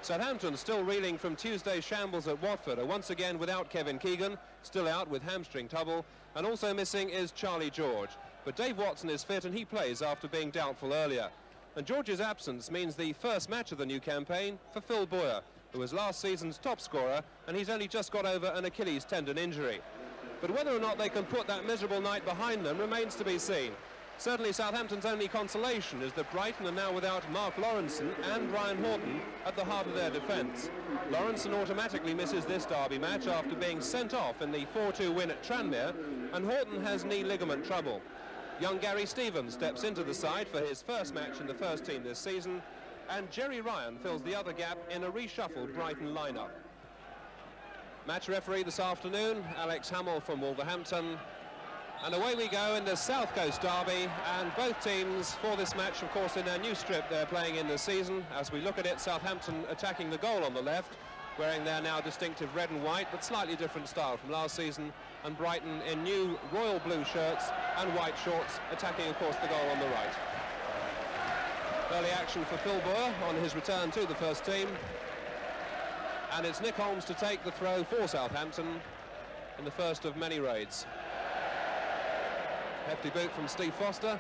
Southampton still reeling from Tuesday's shambles at Watford are once again without Kevin Keegan, still out with hamstring trouble, and also missing is Charlie George. But Dave Watson is fit and he plays after being doubtful earlier. And George's absence means the first match of the new campaign for Phil Boyer, who was last season's top scorer, and he's only just got over an Achilles tendon injury. But whether or not they can put that miserable night behind them remains to be seen. Certainly Southampton's only consolation is that Brighton are now without Mark Lawrenson and Ryan Horton at the heart of their defence. Lawrenson automatically misses this derby match after being sent off in the 4-2 win at Tranmere, and Horton has knee ligament trouble. Young Gary Stevens steps into the side for his first match in the first team this season, and Jerry Ryan fills the other gap in a reshuffled Brighton lineup. Match referee this afternoon, Alex Hamill from Wolverhampton. And away we go in the South Coast derby, and both teams for this match, of course, in their new strip they're playing in this season. As we look at it, Southampton attacking the goal on the left, wearing their now distinctive red and white, but slightly different style from last season, and Brighton in new royal blue shirts and white shorts, attacking, of course, the goal on the right. Early action for Phil Boyer on his return to the first team, and it's Nick Holmes to take the throw for Southampton in the first of many raids. Hefty boot from Steve Foster,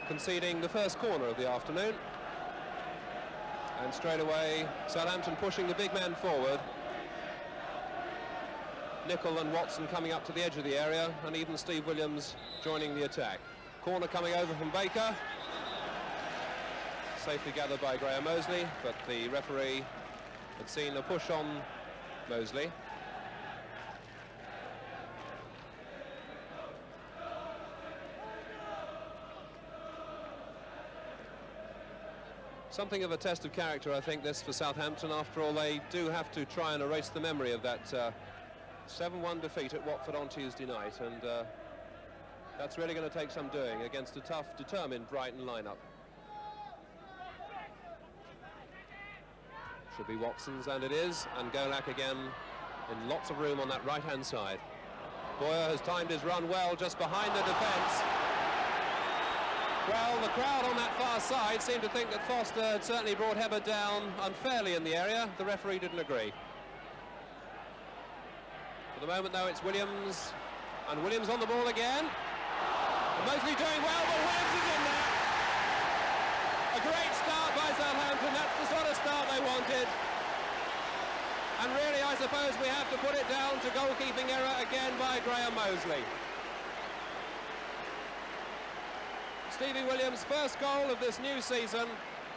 conceding the first corner of the afternoon. And straight away, Southampton pushing the big man forward. Nicol and Watson coming up to the edge of the area, and even Steve Williams joining the attack. Corner coming over from Baker. Safely gathered by Graham Mosley, but the referee had seen a push on Mosley. Something of a test of character, I think, this for Southampton. After all, they do have to try and erase the memory of that 7-1 defeat at Watford on Tuesday night, and that's really going to take some doing against a tough, determined Brighton lineup. Should be Watson's, and it is, and Golak again in lots of room on that right-hand side. Boyer has timed his run well just behind the defence. Well, the crowd on that far side seemed to think that Foster had certainly brought Hebbert down unfairly in the area. The referee didn't agree. For the moment, though, it's Williams, and Williams on the ball again. And Mosley doing well, but Williams is in there. A great start by Southampton. That's the sort of start they wanted. And really, I suppose we have to put it down to goalkeeping error again by Graham Mosley. Stevie Williams' first goal of this new season.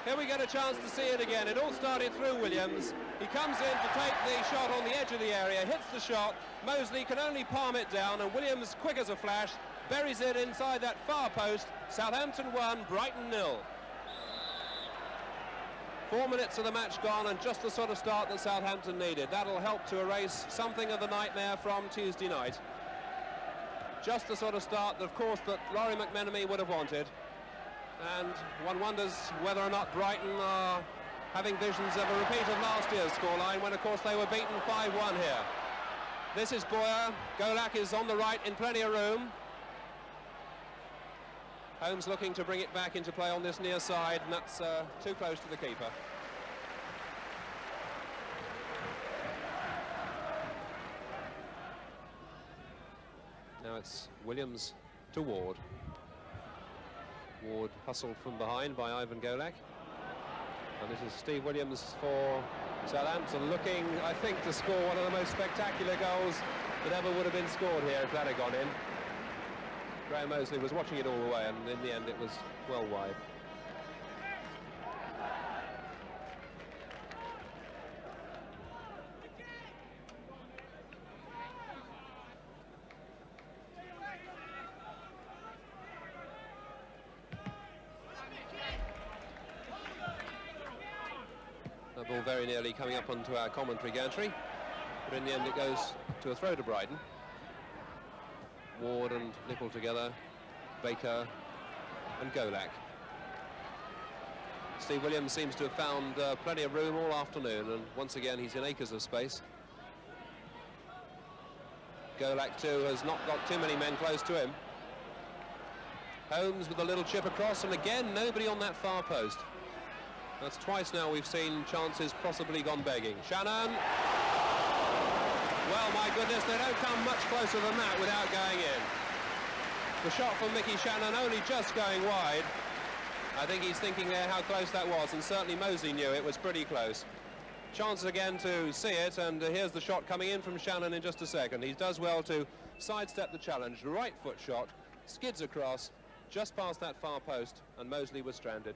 Here we get a chance to see it again. It all started through Williams. He comes in to take the shot on the edge of the area, hits the shot. Mosley can only palm it down, and Williams, quick as a flash, buries it inside that far post. Southampton 1, Brighton 0. 4 minutes of the match gone, and just the sort of start that Southampton needed. That'll help to erase something of the nightmare from Tuesday night. Just the sort of start, of course, that Laurie McMenemy would have wanted. And one wonders whether or not Brighton are having visions of a repeat of last year's scoreline, when, of course, they were beaten 5-1 here. This is Boyer. Golak is on the right in plenty of room. Holmes looking to bring it back into play on this near side, and that's too close to the keeper. Now it's Williams to Ward. Ward hustled from behind by Ivan Golak. And this is Steve Williams for Southampton, looking, I think, to score one of the most spectacular goals that ever would have been scored here if that had gone in. Graham Mosley was watching it all the way, and in the end it was well wide. That ball very nearly coming up onto our commentary gantry, but in the end it goes to a throw to Brighton. Ward and Nicol together, Baker and Golak. Steve Williams seems to have found plenty of room all afternoon, and once again he's in acres of space. Golak too has not got too many men close to him. Holmes with a little chip across, and again nobody on that far post. That's twice now we've seen chances possibly gone begging. Shannon. Well, my goodness, they don't come much closer than that without going in. The shot from Mickey Shannon only just going wide. I think he's thinking there how close that was, and certainly Moseley knew it was pretty close. Chance again to see it, and here's the shot coming in from Shannon in just a second. He does well to sidestep the challenge. Right foot shot, skids across, just past that far post, and Moseley was stranded.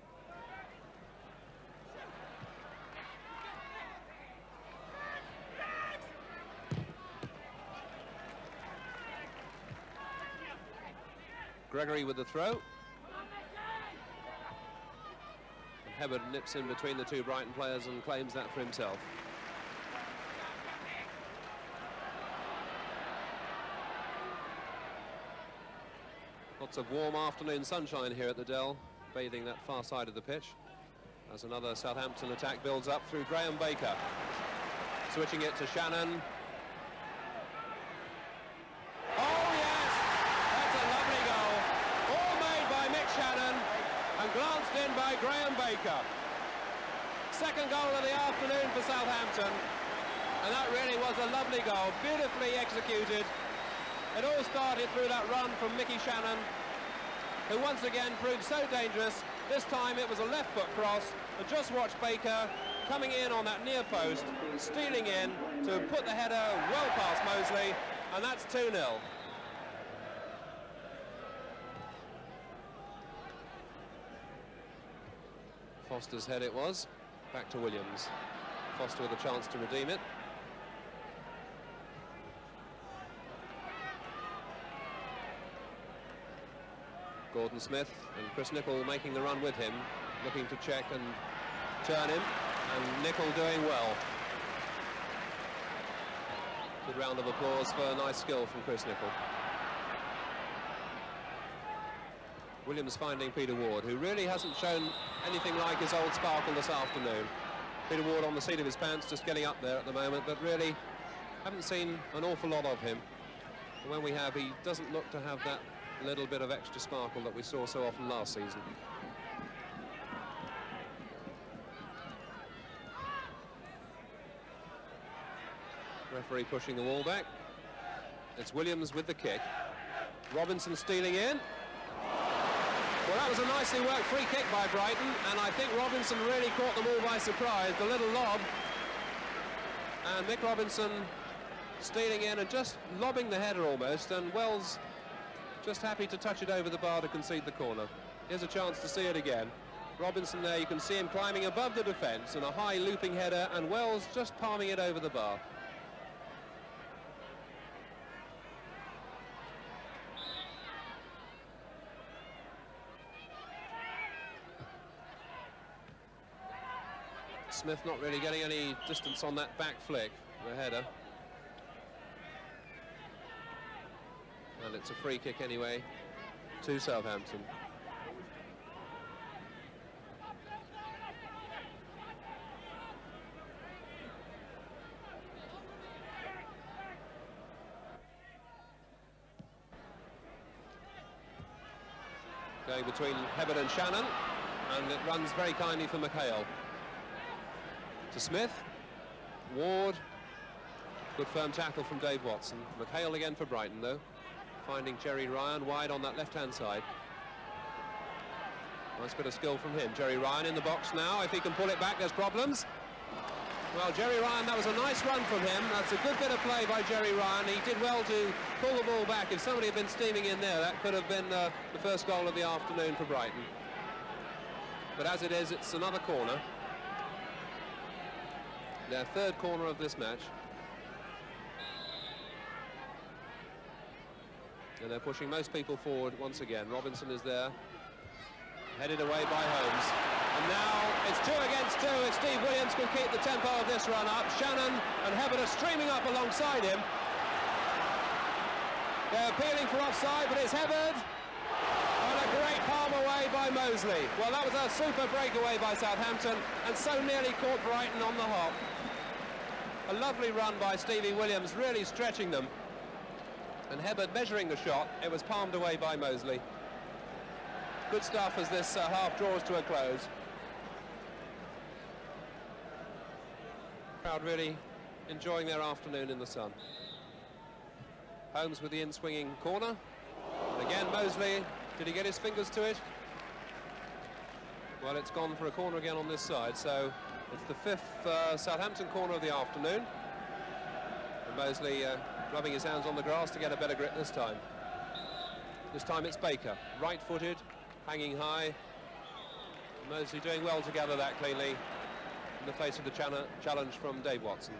Gregory with the throw. And Hebbard nips in between the two Brighton players and claims that for himself. Lots of warm afternoon sunshine here at the Dell, bathing that far side of the pitch, as another Southampton attack builds up through Graham Baker. Switching it to Shannon. Glanced in by Graham Baker. Second goal of the afternoon for Southampton, and that really was a lovely goal, beautifully executed. It all started through that run from Mickey Shannon, who once again proved so dangerous. This time it was a left foot cross, and just watch Baker coming in on that near post, stealing in to put the header well past Moseley, and that's 2-0. Foster's head it was, back to Williams. Foster with a chance to redeem it. Gordon Smith and Chris Nicholl making the run with him, looking to check and turn him, and Nicholl doing well. Good round of applause for a nice skill from Chris Nicholl. Williams finding Peter Ward, who really hasn't shown anything like his old sparkle this afternoon. Peter Ward on the seat of his pants, just getting up there at the moment, but really haven't seen an awful lot of him. And when we have, he doesn't look to have that little bit of extra sparkle that we saw so often last season. Referee pushing the wall back. It's Williams with the kick. Robinson stealing in. Well, that was a nicely worked free kick by Brighton, and I think Robinson really caught them all by surprise. The little lob, and Mick Robinson stealing in and just lobbing the header almost, and Wells just happy to touch it over the bar to concede the corner. Here's a chance to see it again. Robinson there, you can see him climbing above the defence, and a high looping header, and Wells just palming it over the bar. Smith not really getting any distance on that back flick, the header. And it's a free kick anyway to Southampton. Going between Hebbard and Shannon, and it runs very kindly for McHale. To Smith, Ward, good firm tackle from Dave Watson. McHale again for Brighton though, finding Jerry Ryan wide on that left-hand side. Nice bit of skill from him. Jerry Ryan in the box now. If he can pull it back, there's problems. Well, Jerry Ryan, that was a nice run from him. That's a good bit of play by Jerry Ryan. He did well to pull the ball back. If somebody had been steaming in there, that could have been the first goal of the afternoon for Brighton. But as it is, it's another corner. Their third corner of this match. And they're pushing most people forward once again. Robinson is there, headed away by Holmes. And now it's 2 against 2 if Steve Williams can keep the tempo of this run up. Shannon and Hebbard are streaming up alongside him. They're appealing for offside, but it's Hebbard. And a great palm away by Moseley. Well, that was a super breakaway by Southampton, and so nearly caught Brighton on the hop. A lovely run by Stevie Williams, really stretching them. And Hebbard measuring the shot. It was palmed away by Moseley. Good stuff as this half draws to a close. Crowd really enjoying their afternoon in the sun. Holmes with the in-swinging corner. And again, Mosley, did he get his fingers to it? Well, it's gone for a corner again on this side, so it's the fifth Southampton corner of the afternoon. And Mosley rubbing his hands on the grass to get a better grip this time. This time it's Baker, right-footed, hanging high. Mosley doing well to gather that cleanly in the face of the challenge from Dave Watson.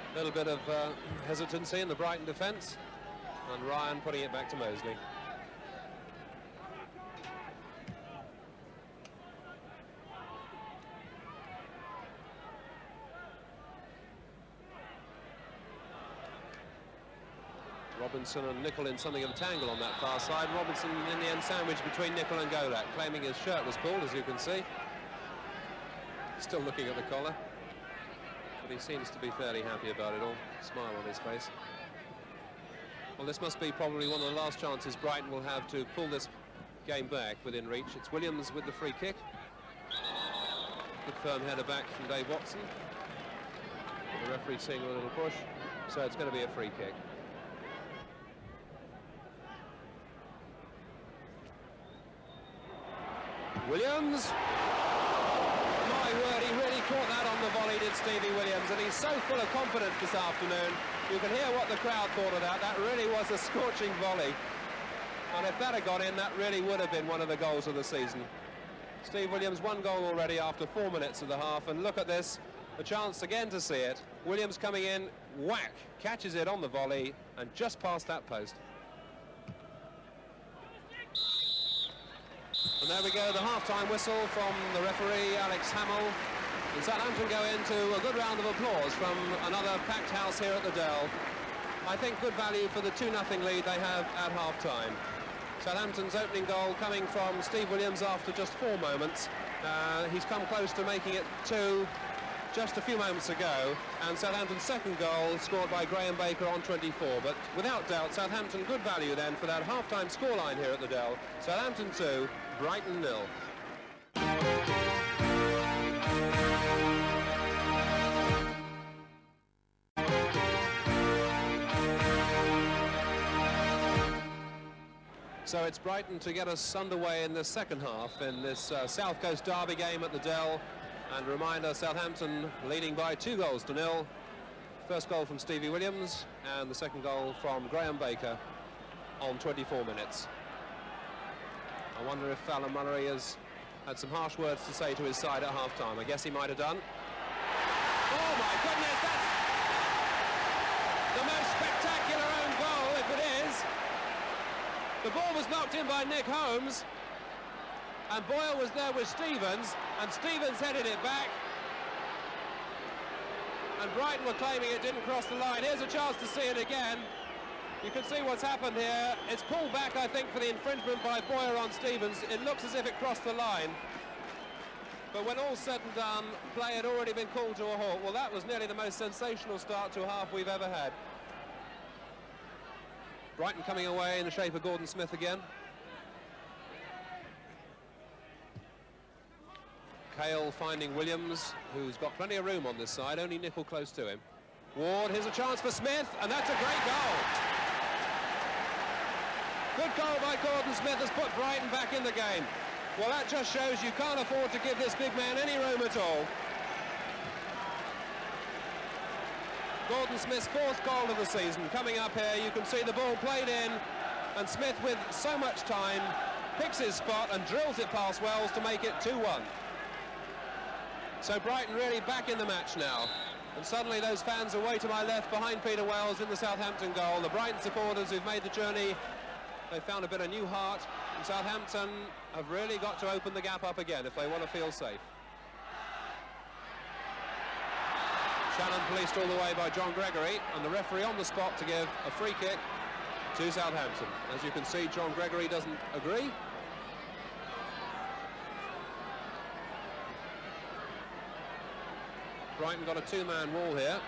A little bit of hesitancy in the Brighton defence, and Ryan putting it back to Mosley. Robinson and Nicol in something of a tangle on that far side. Robinson in the end sandwiched between Nicol and Golak, claiming his shirt was pulled, as you can see. Still looking at the collar. But he seems to be fairly happy about it all. Smile on his face. Well, this must be probably one of the last chances Brighton will have to pull this game back within reach. It's Williams with the free kick. Good firm header back from Dave Watson. The referee seeing a little push, so it's going to be a free kick. Williams. My word, he really caught that on the volley, did Stevie Williams, and he's so full of confidence this afternoon. You can hear what the crowd thought of that. That really was a scorching volley. And if that had gone in, that really would have been one of the goals of the season. Steve Williams, one goal already after 4 minutes of the half, and look at this, a chance again to see it. Williams coming in, whack, catches it on the volley, and just past that post. And there we go, the half-time whistle from the referee, Alex Hamill. And Southampton go into a good round of applause from another packed house here at the Dell. I think good value for the 2-0 lead they have at half-time. Southampton's opening goal coming from Steve Williams after just 4 moments. He's come close to making it 2 just a few moments ago. And Southampton's second goal scored by Graham Baker on 24. But without doubt, Southampton good value then for that half-time scoreline here at the Dell. Southampton 2, Brighton 0. So it's Brighton to get us underway in the second half in this South Coast derby game at the Dell. And reminder, Southampton leading by 2-0. First goal from Stevie Williams and the second goal from Graham Baker on 24 minutes. I wonder if Alan Mullery has had some harsh words to say to his side at half-time. I guess he might have done. Oh my goodness, that's the most spectacular own goal, if it is. The ball was knocked in by Nick Holmes, and Boyle was there with Stevens, and Stevens headed it back. And Brighton were claiming it didn't cross the line. Here's a chance to see it again. You can see what's happened here. It's pulled back, I think, for the infringement by Boyer on Stevens. It looks as if it crossed the line. But when all's said and done, play had already been called to a halt. Well, that was nearly the most sensational start to a half we've ever had. Brighton coming away in the shape of Gordon Smith again. Cale finding Williams, who's got plenty of room on this side, only Nicol close to him. Ward, here's a chance for Smith, and that's a great goal. Good goal by Gordon Smith has put Brighton back in the game. Well, that just shows you can't afford to give this big man any room at all. Gordon Smith's 4th goal of the season coming up here. You can see the ball played in, and Smith with so much time picks his spot and drills it past Wells to make it 2-1. So Brighton really back in the match now. And suddenly those fans away to my left behind Peter Wells in the Southampton goal. The Brighton supporters who've made the journey, they found a bit of new heart. And Southampton have really got to open the gap up again if they want to feel safe. Shannon policed all the way by John Gregory, and the referee on the spot to give a free kick to Southampton. As you can see, John Gregory doesn't agree. Brighton got a two-man wall here.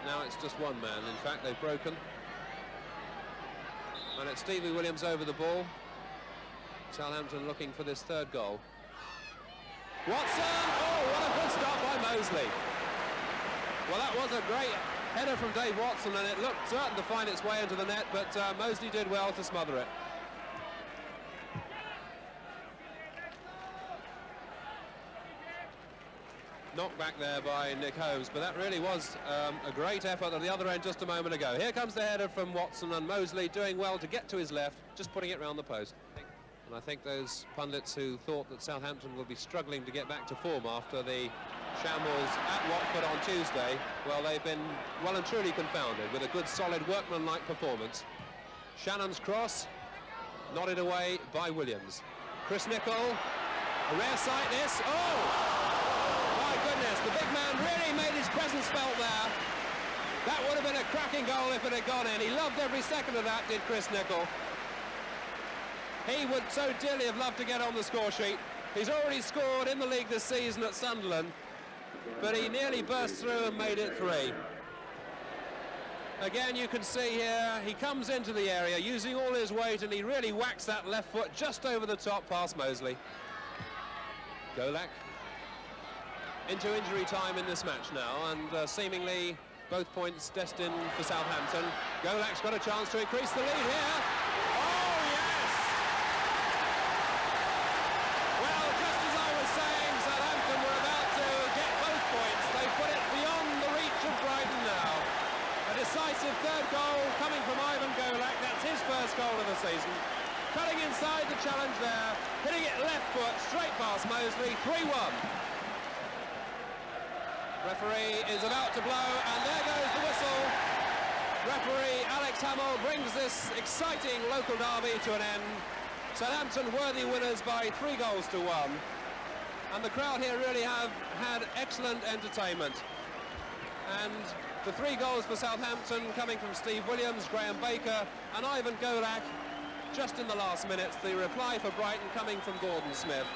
Now it's just one man. In fact, they've broken. And it's Stevie Williams over the ball. Southampton looking for this third goal. Watson! Oh, what a good start by Mosley. Well, that was a great header from Dave Watson, and it looked certain to find its way into the net, but Mosley did well to smother it. Knocked back there by Nick Holmes, but that really was a great effort at the other end just a moment ago. Here comes the header from Watson, and Mosley doing well to get to his left, just putting it round the post. And I think those pundits who thought that Southampton will be struggling to get back to form after the shambles at Watford on Tuesday, well, they've been well and truly confounded with a good, solid, workmanlike performance. Shannon's cross, nodded away by Williams. Chris Nicholl, a rare sight this. Oh! My goodness, the big man really made his presence felt there. That would have been a cracking goal if it had gone in. He loved every second of that, did Chris Nicholl. He would so dearly have loved to get on the score sheet. He's already scored in the league this season at Sunderland, but he nearly burst through and made it 3. Again, you can see here, he comes into the area using all his weight, and he really whacks that left foot just over the top past Mosley. Golak into injury time in this match now, and seemingly both points destined for Southampton. Golak's got a chance to increase the lead here. Oh, yes! Well, just as I was saying, Southampton were about to get both points. They put it beyond the reach of Brighton now. A decisive third goal coming from Ivan Golak. That's his first goal of the season. Cutting inside the challenge there, hitting it left foot straight past Mosley. 3-1. Referee is about to blow, and there goes the whistle. Referee Alex Hamill brings this exciting local derby to an end. Southampton worthy winners by 3 goals to 1. And the crowd here really have had excellent entertainment. And the 3 goals for Southampton coming from Steve Williams, Graham Baker and Ivan Golak. Just in the last minutes, the reply for Brighton coming from Gordon Smith.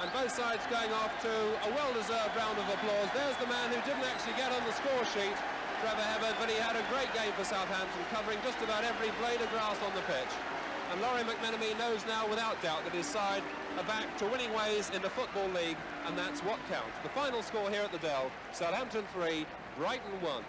And both sides going off to a well-deserved round of applause. There's the man who didn't actually get on the score sheet, Trevor Hebbert, but he had a great game for Southampton, covering just about every blade of grass on the pitch. And Laurie McMenemy knows now without doubt that his side are back to winning ways in the Football League, and that's what counts. The final score here at the Dell, Southampton 3, Brighton 1.